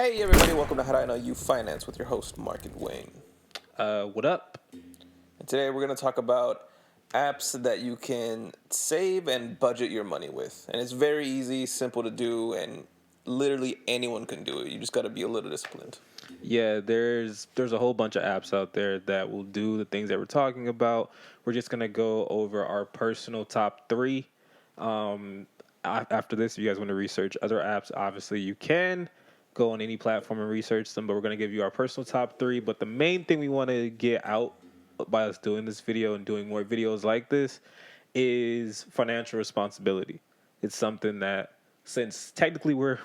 Hey everybody, welcome to How Do I Know You Finance with your host Mark and Wayne. What up? And today we're going to talk about apps that you can save and budget your money with. And it's very easy, simple to do, and literally anyone can do it. You just got to be a little disciplined. Yeah, there's a whole bunch of apps out there that will do the things that we're talking about. We're just gonna go over our personal top three. After this, if you guys want to research other apps, obviously you can go on any platform and research them. But we're gonna give you our personal top three. But the main thing we want to get out by us doing this video and doing more videos like this is financial responsibility. It's something that, since technically we're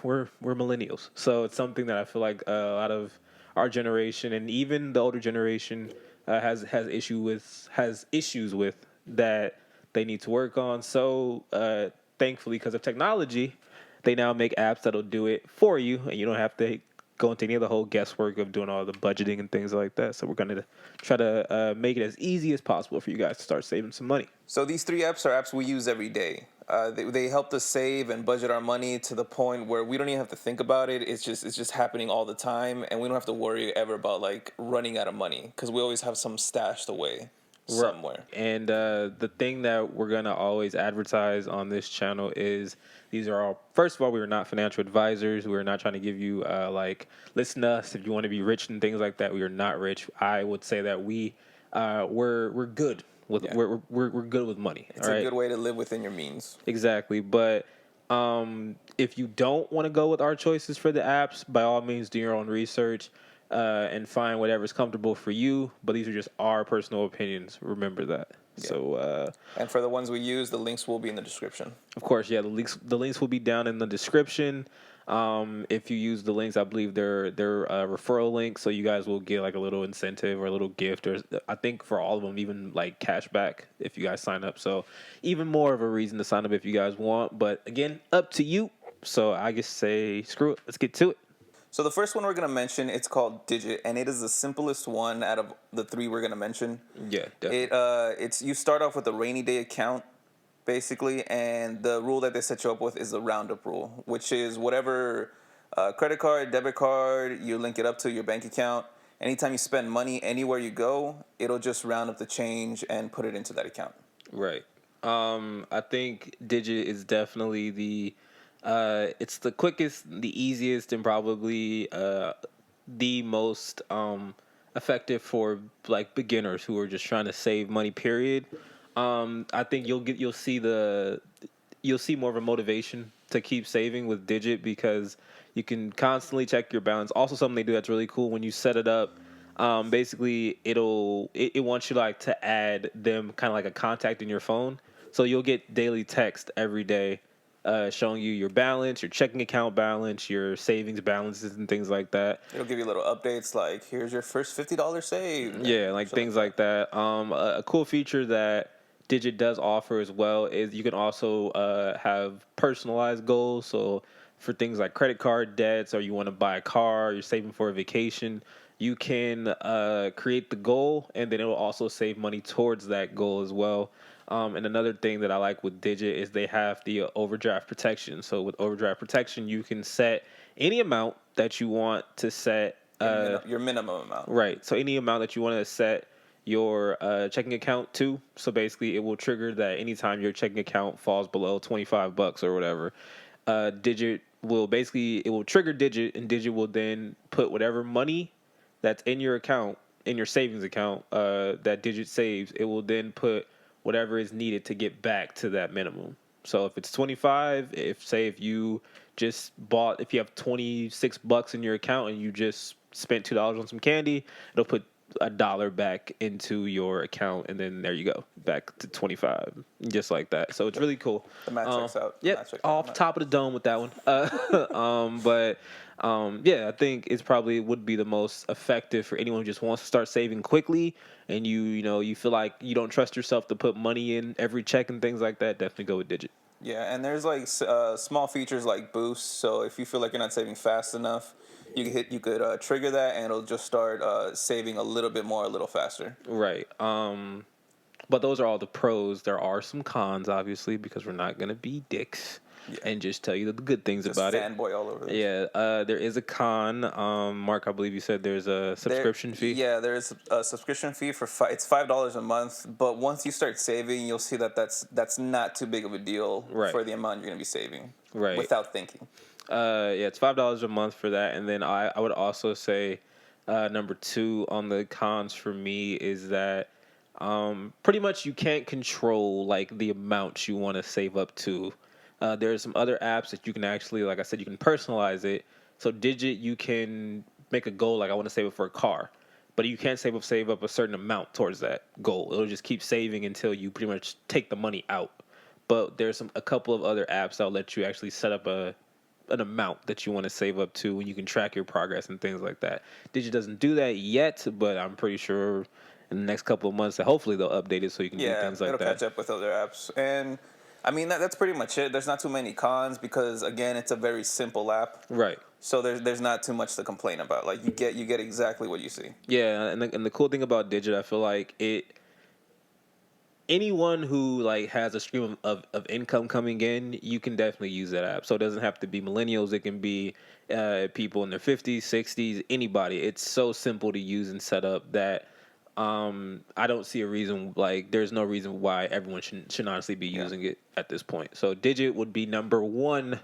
millennials, so it's something that I feel like a lot of our generation and even the older generation has issues with that they need to work on. So thankfully, because of technology, they now make apps that'll do it for you, and you don't have to go into any of the whole guesswork of doing all the budgeting and things like that. So we're going to try to make it as easy as possible for you guys to start saving some money. So these three apps are apps we use every day. They help us save and budget our money to the point where we don't even have to think about it. It's just happening all the time, and we don't have to worry ever about like running out of money because we always have some stashed away somewhere. And the thing that we're going to always advertise on this channel is these are all, first of all, we are not financial advisors. We're not trying to give you listen to us if you want to be rich and things like that. We are not rich. I would say that we're good with we're good with money. It's a good way to live within your means. Exactly. But if you don't want to go with our choices for the apps, by all means do your own research and find whatever's comfortable for you. But these are just our personal opinions. Remember that. Yeah. So and for the ones we use, the links will be in the description. Of course, yeah, the links will be down in the description. If you use the links, I believe they're referral links, so you guys will get like a little incentive or a little gift, or I think for all of them, even like cash back if you guys sign up. So even more of a reason to sign up if you guys want. But again, up to you. So I just say screw it. Let's get to it. So the first one we're going to mention, it's called Digit, and it is the simplest one out of the three we're going to mention. Yeah, definitely. It's you start off with a rainy day account, basically, and the rule that they set you up with is the roundup rule, which is whatever credit card, debit card, you link it up to your bank account. Anytime you spend money anywhere you go, it'll just round up the change and put it into that account. Right. I think Digit is definitely it's the quickest, the easiest, and probably the most effective for like beginners who are just trying to save money. Period. I think you'll see more of a motivation to keep saving with Digit because you can constantly check your balance. Also, something they do that's really cool when you set it up. Basically, it wants you like to add them kind of like a contact in your phone, so you'll get daily text every day. Showing you your balance, your checking account balance, your savings balances, and things like that. It'll give you little updates like, here's your first $50 saved. Yeah, like things like that. A cool feature that Digit does offer as well is you can also have personalized goals. So for things like credit card debts, or you want to buy a car, you're saving for a vacation, you can create the goal, and then it will also save money towards that goal as well. And another thing that I like with Digit is they have the overdraft protection. So with overdraft protection, you can set any amount that you want to set. Your minimum amount. Right. So any amount that you want to set your checking account to. So basically, it will trigger that anytime your checking account falls below $25 or whatever, Digit will trigger Digit, and Digit will then put whatever money that's in your account, in your savings account, that Digit saves. It will then put whatever is needed to get back to that minimum. So if it's 25, if you have $26 in your account and you just spent $2 on some candy, it'll put $1 back into your account, and then there you go, back to 25, just like that. So it's really cool. The math checks out. Yep, off top of the dome with that one. Yeah, I think it's probably would be the most effective for anyone who just wants to start saving quickly, and you feel like you don't trust yourself to put money in every check and things like that. Definitely go with Digit. Yeah, and there's like small features like boosts. So if you feel like you're not saving fast enough, you could trigger that, and it'll just start saving a little bit more, a little faster. Right. But those are all the pros. There are some cons, obviously, because we're not gonna be dicks. and just tell you the good things Just about it. fanboy all over this. Yeah, there is a con. Mark, I believe you said there's a subscription fee. Yeah, there's a subscription fee for it's $5 a month. But once you start saving, you'll see that that's not too big of a deal for the amount you're gonna be saving. Right. Without thinking. Yeah, it's $5 a month for that, and then I would also say number 2 on the cons for me is that pretty much you can't control like the amount you want to save up to. There's some other apps that you can actually, like I said, you can personalize it. So Digit, you can make a goal like I want to save up for a car, but you can't save up a certain amount towards that goal. It'll just keep saving until you pretty much take the money out. But there's a couple of other apps that'll let you actually set up an amount that you want to save up to, and you can track your progress and things like that. Digit doesn't do that yet, but I'm pretty sure in the next couple of months that hopefully they'll update it so you can do things like that. Yeah, it'll catch up with other apps. And I mean that's pretty much it. There's not too many cons because again, it's a very simple app. Right. So there's not too much to complain about. Like you get exactly what you see. Yeah, and the cool thing about Digit, I feel like anyone who like has a stream of income coming in, you can definitely use that app. So it doesn't have to be millennials. It can be people in their 50s, 60s, anybody. It's so simple to use and set up that I don't see a reason, like there's no reason why everyone should honestly be using it at this point. So Digit would be number 1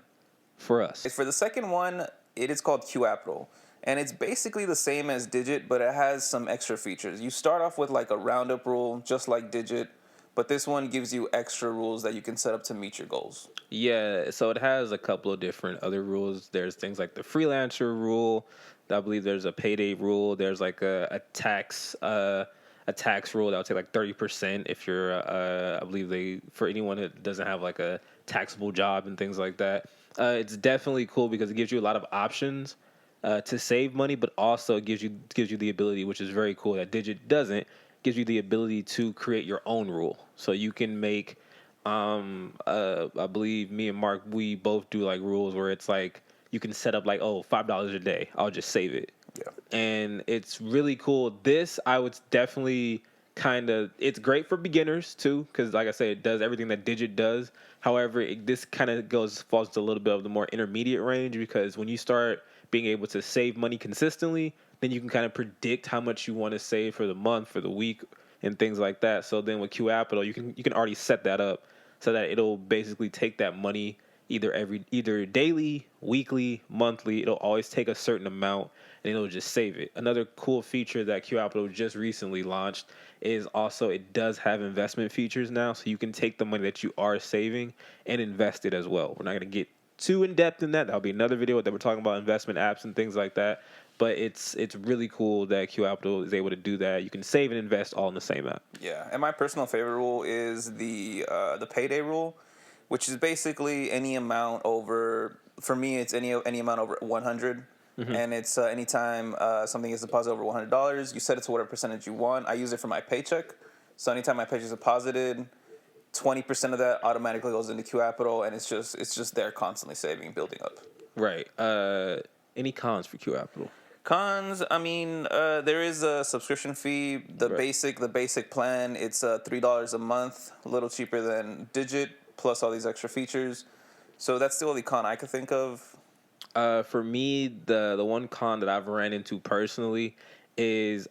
for us. For the second one, it is called Qapital. And it's basically the same as Digit, but it has some extra features. You start off with like a roundup rule, just like Digit. But this one gives you extra rules that you can set up to meet your goals. Yeah, so it has a couple of different other rules. There's things like the freelancer rule. I believe there's a payday rule. There's like a tax rule that would take like 30% if you're I believe for anyone that doesn't have like a taxable job and things like that. It's definitely cool because it gives you a lot of options to save money, but also it gives you the ability, which is very cool, that Digit doesn't. Gives you the ability to create your own rule. So you can make, I believe me and Mark, we both do like rules where it's like, you can set up like, $5 a day. I'll just save it. Yeah. And it's really cool. This, I would definitely it's great for beginners too, because like I said, it does everything that Digit does. However, this kind of falls to a little bit of the more intermediate range, because when you start being able to save money consistently, then you can kind of predict how much you want to save for the month, for the week, and things like that. So then with Qapital, you can already set that up so that it'll basically take that money either daily, weekly, monthly. It'll always take a certain amount and it'll just save it. Another cool feature that Qapital just recently launched is also it does have investment features now, so you can take the money that you are saving and invest it as well. We're not going to get too in depth in that. That'll be another video that we're talking about investment apps and things like that. But it's really cool that Qapital is able to do that. You can save and invest all in the same app. Yeah, and my personal favorite rule is the payday rule, which is basically any amount over. For me, it's any amount over 100, and it's anytime something is deposited over $100, you set it to whatever percentage you want. I use it for my paycheck, so anytime my paycheck is deposited, 20% of that automatically goes into Qapital, and it's just there constantly saving, building up. Right. Any cons for Qapital? Cons, I mean, there is a subscription fee. The basic plan, it's $3 a month, a little cheaper than Digit, plus all these extra features. So that's the only con I could think of. For me, the one con that I've ran into personally is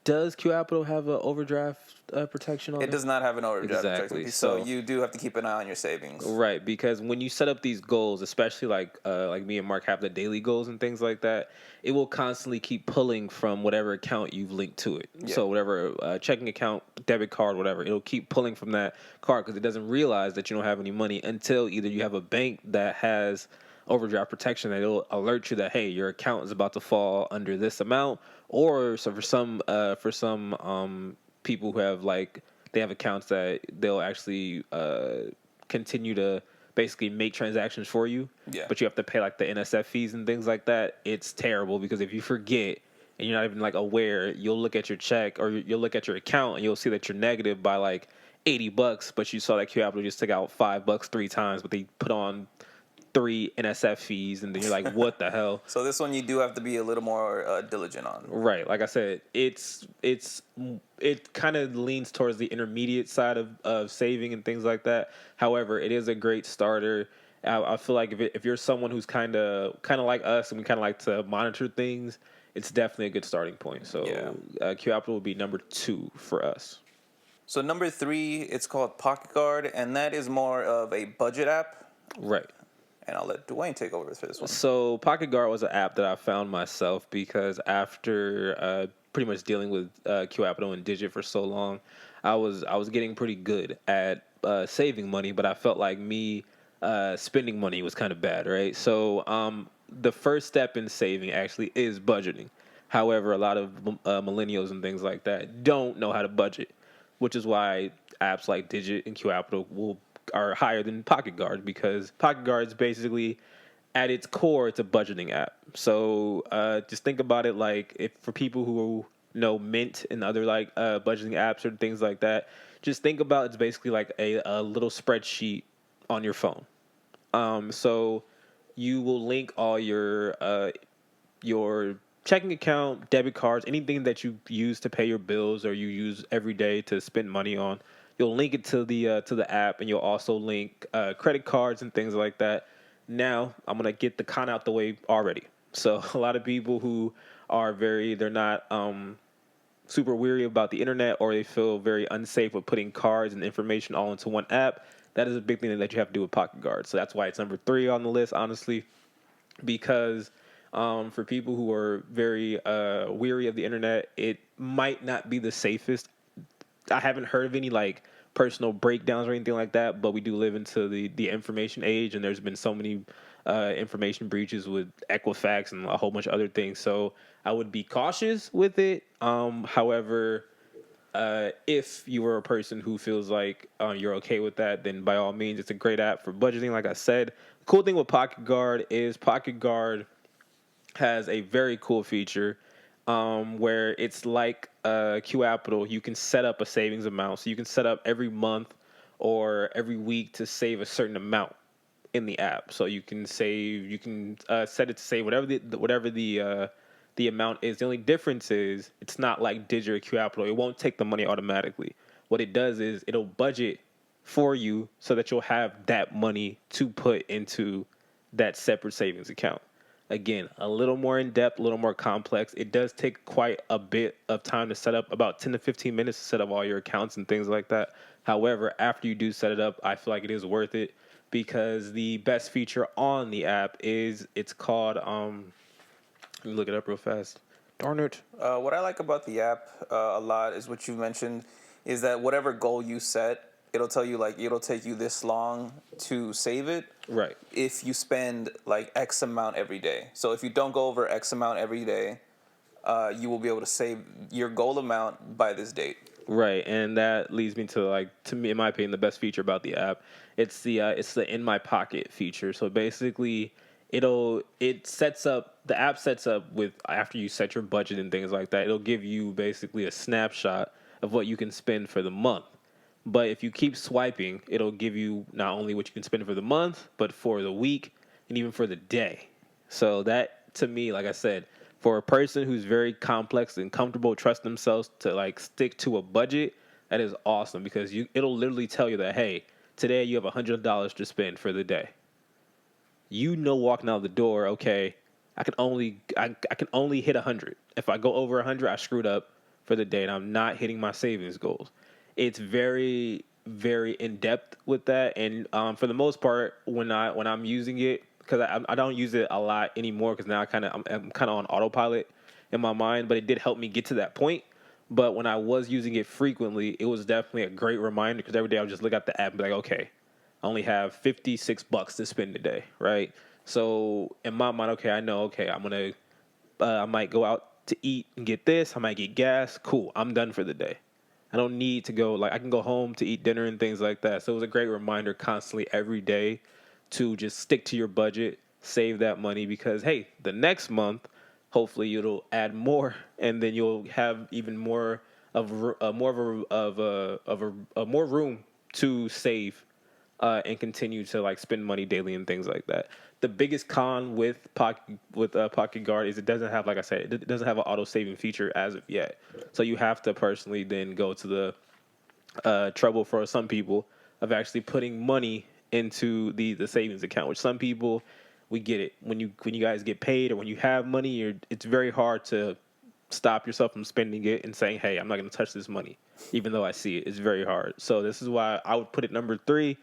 does Qapital have an overdraft protection on it? It does not have an overdraft Exactly. protection, so you do have to keep an eye on your savings. Right, because when you set up these goals, especially like me and Mark have the daily goals and things like that, it will constantly keep pulling from whatever account you've linked to it. Yeah. So whatever checking account, debit card, whatever, it'll keep pulling from that card because it doesn't realize that you don't have any money until either you have a bank that has overdraft protection that it'll alert you that, hey, your account is about to fall under this amount, or so for some people who have they have accounts that they'll actually continue to basically make transactions for you. Yeah. But you have to pay like the NSF fees and things like that. It's terrible because if you forget and you're not even aware, you'll look at your check or you'll look at your account and you'll see that you're negative by $80, but you saw that Qapital just took out $5 3 times, but they put on 3 NSF fees, and then you're like, what the hell? So this one you do have to be a little more diligent on. Right. Like I said, it kind of leans towards the intermediate side of saving and things like that. However, it is a great starter. I feel like if you're someone who's kind of like us and we kind of like to monitor things, it's definitely a good starting point. So Yeah. Qapital will be number 2 for us. So number 3, it's called pocketguard, and that is more of a budget app. Right. And I'll let Dwayne take over for this one. So pocketguard was an app that I found myself because after pretty much dealing with Qapital and Digit for so long, I was getting pretty good at saving money, but I felt like me spending money was kind of bad, right? So the first step in saving actually is budgeting. However, a lot of millennials and things like that don't know how to budget, which is why apps like Digit and Qapital are higher than pocketguard, because pocketguard is basically, at its core, it's a budgeting app. So just think about it like, if for people who know Mint and other like budgeting apps or things like that, just think about it's basically like a little spreadsheet on your phone. So you will link all your checking account, debit cards, anything that you use to pay your bills or you use every day to spend money on. You'll link it to the app, and you'll also link credit cards and things like that. Now, I'm gonna get the con out the way already. So a lot of people who are they're not super weary about the internet, or they feel very unsafe with putting cards and information all into one app. That is a big thing that you have to do with pocketguard. So that's why it's number 3 on the list, honestly, because for people who are very weary of the internet, it might not be the safest. I haven't heard of any like personal breakdowns or anything like that, but we do live into the information age, and there's been so many information breaches with Equifax and a whole bunch of other things. So I would be cautious with it. However, if you are a person who feels like you're okay with that, then by all means, it's a great app for budgeting. Like I said, the cool thing with pocketguard is pocketguard has a very cool feature where it's like Qapital. You can set up a savings amount, so you can set up every month or every week to save a certain amount in the app. So you can set it to save whatever the amount is. The only difference is it's not like Digit or Qapital. It won't take the money automatically. What it does is it'll budget for you so that you'll have that money to put into that separate savings account. Again, a little more in depth, a little more complex. It does take quite a bit of time to set up, about 10 to 15 minutes to set up all your accounts and things like that. However, after you do set it up, I feel like it is worth it, because the best feature on the app is it's called, let me look it up real fast. Darn it. What I like about the app a lot is what you mentioned, is that whatever goal you set, it'll tell you like it'll take you this long to save it. Right. If you spend like X amount every day. So if you don't go over X amount every day, you will be able to save your goal amount by this date. Right, and that leads me to me, in my opinion, the best feature about the app. It's the in my pocket feature. So basically, the app sets up with, after you set your budget and things like that, it'll give you basically a snapshot of what you can spend for the month. But if you keep swiping, it'll give you not only what you can spend for the month, but for the week and even for the day. So that, to me, like I said, for a person who's very complex and comfortable, trust themselves to like stick to a budget, that is awesome, because it'll literally tell you that, hey, today you have $100 to spend for the day. You know, walking out the door, okay, I can only hit 100. If I go over 100, I screwed up for the day, and I'm not hitting my savings goals. It's very, very in depth with that, and for the most part, when I'm using it, because I don't use it a lot anymore, because now I'm kind of on autopilot in my mind. But it did help me get to that point. But when I was using it frequently, it was definitely a great reminder, because every day I would just look at the app and be like, okay, I only have $56 to spend today, right? So in my mind, okay, I know, okay, I might go out to eat and get this. I might get gas. Cool, I'm done for the day. I don't need to go, I can go home to eat dinner and things like that. So it was a great reminder constantly every day to just stick to your budget, save that money, because, hey, the next month, hopefully it'll add more, and then you'll have even more more room to save and continue to like spend money daily and things like that. The biggest con with Pocket Guard is it doesn't have, like I said, it doesn't have an auto saving feature as of yet. So you have to personally then go to the trouble for some people of actually putting money into the savings account. Which some people, we get it, when you guys get paid or when you have money, it's very hard to stop yourself from spending it and saying, hey, I'm not going to touch this money, even though I see it. It's very hard. So this is why I would put it number 3.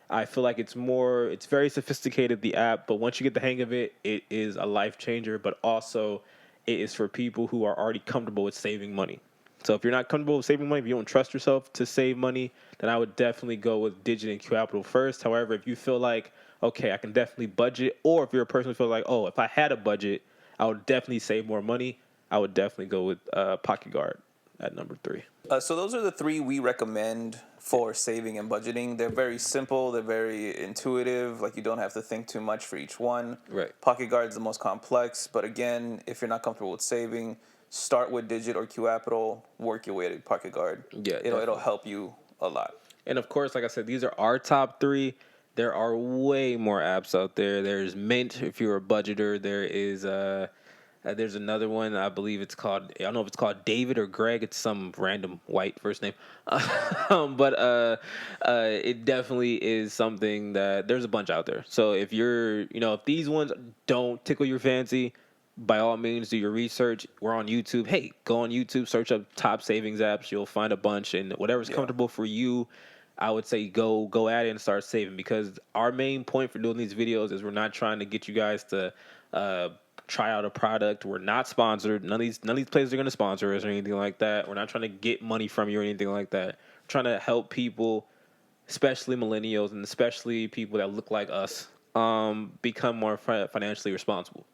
I feel like it's very sophisticated, the app, but once you get the hang of it, it is a life changer, but also it is for people who are already comfortable with saving money. So if you're not comfortable with saving money, if you don't trust yourself to save money, then I would definitely go with Digit and Qapital first. However, if you feel like, okay, I can definitely budget, or if you're a person who feels like, oh, if I had a budget, I would definitely save more money, I would definitely go with Pocket Guard at number 3. So those are the 3 we recommend for saving and budgeting. They're very simple. They're very intuitive. Like, you don't have to think too much for each one. Right. Pocket Guard is the most complex. But again, if you're not comfortable with saving, start with Digit or Qapital. Work your way to Pocket Guard. Yeah, it'll help you a lot. And of course, like I said, these are our top 3. There are way more apps out there. There's Mint if you're a budgeter. There is there's another one. I believe it's called, I don't know if it's called David or Greg. It's some random white first name. But it definitely is something that there's a bunch out there. So if you're, if these ones don't tickle your fancy, by all means, do your research. We're on YouTube. Hey, go on YouTube, search up top savings apps. You'll find a bunch, and whatever's comfortable for you, I would say go at it and start saving, because our main point for doing these videos is we're not trying to get you guys to try out a product. We're not sponsored. None of these places are going to sponsor us or anything like that. We're not trying to get money from you or anything like that. We're trying to help people, especially millennials and especially people that look like us, become more financially responsible,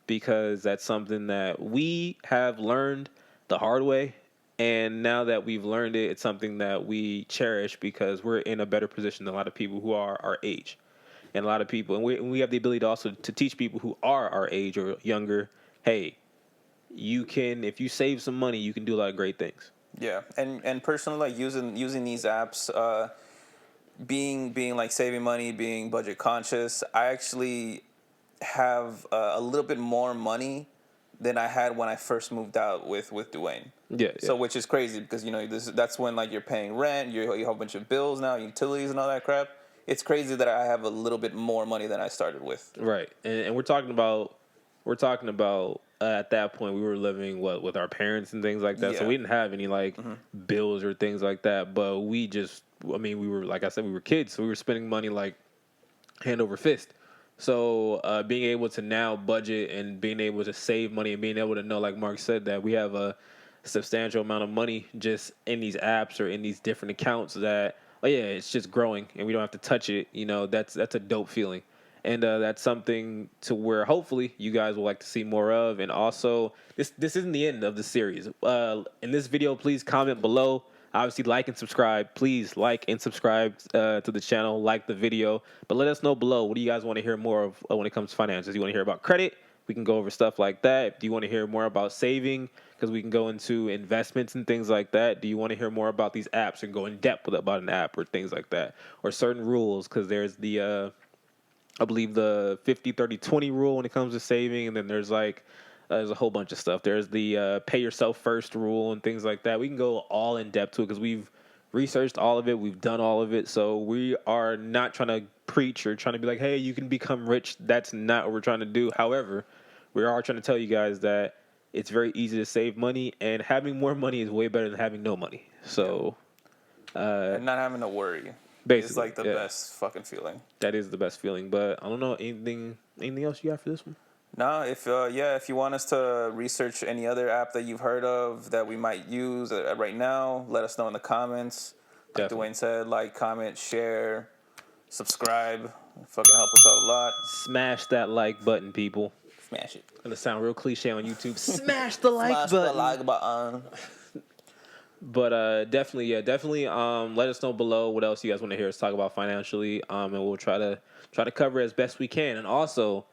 because that's something that we have learned the hard way. And now that we've learned it, it's something that we cherish because we're in a better position than a lot of people who are our age. And a lot of people, and we have the ability to also to teach people who are our age or younger, hey, you can, if you save some money, you can do a lot of great things. Yeah, and personally, like using these apps, being like saving money, being budget conscious, I actually have a little bit more money than I had when I first moved out with Dwayne. Yeah. So which is crazy because that's when like you're paying rent, you have a bunch of bills now, utilities and all that crap. It's crazy that I have a little bit more money than I started with. Right, and we're talking about at that point we were living with our parents and things like that, so we didn't have any bills or things like that. But we were, like I said, we were kids, so we were spending money like hand over fist. So being able to now budget and being able to save money and being able to know, like Mark said, that we have a substantial amount of money just in these apps or in these different accounts that, it's just growing and we don't have to touch it. That's a dope feeling. And that's something to where hopefully you guys will like to see more of. And also, this isn't the end of the series. In this video, please comment below. Obviously, like and subscribe. Please like and subscribe to the channel, like the video. But let us know below, what do you guys want to hear more of when it comes to finances? Do you want to hear about credit? We can go over stuff like that. Do you want to hear more about saving? Because we can go into investments and things like that. Do you want to hear more about these apps and go in depth about an app or things like that? Or certain rules, because there's the, I believe the 50-30-20 rule when it comes to saving. And then there's a whole bunch of stuff. There's the pay yourself first rule and things like that. We can go all in depth to it because we've researched all of it. We've done all of it. So we are not trying to preach or trying to be like, hey, you can become rich. That's not what we're trying to do. However, we are trying to tell you guys that it's very easy to save money, and having more money is way better than having no money. So, and not having to worry. Basically, it's like the best fucking feeling. That is the best feeling. But I don't know, anything else you got for this one? No, if you want us to research any other app that you've heard of that we might use right now, let us know in the comments. Like Dwayne said, like, comment, share, subscribe. It fucking help us out a lot. Smash that like button, people. Smash it. Gonna sound real cliche on YouTube. Smash the like button. Smash the like button. But definitely. Let us know below what else you guys want to hear us talk about financially. And we'll try to cover it as best we can. And also,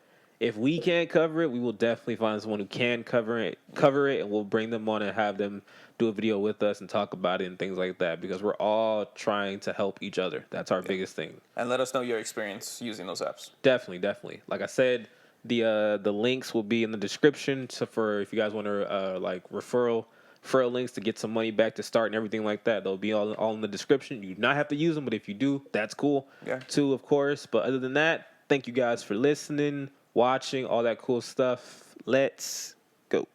if we can't cover it, we will definitely find someone who can cover it, and we'll bring them on and have them do a video with us and talk about it and things like that, because we're all trying to help each other. That's our biggest thing. And let us know your experience using those apps. Definitely. Like I said, the links will be in the description. So for if you guys want to like referral links to get some money back to start and everything like that, they'll be all in the description. You do not have to use them, but if you do, that's cool too, of course. But other than that, thank you guys for listening, watching, all that cool stuff. Let's go.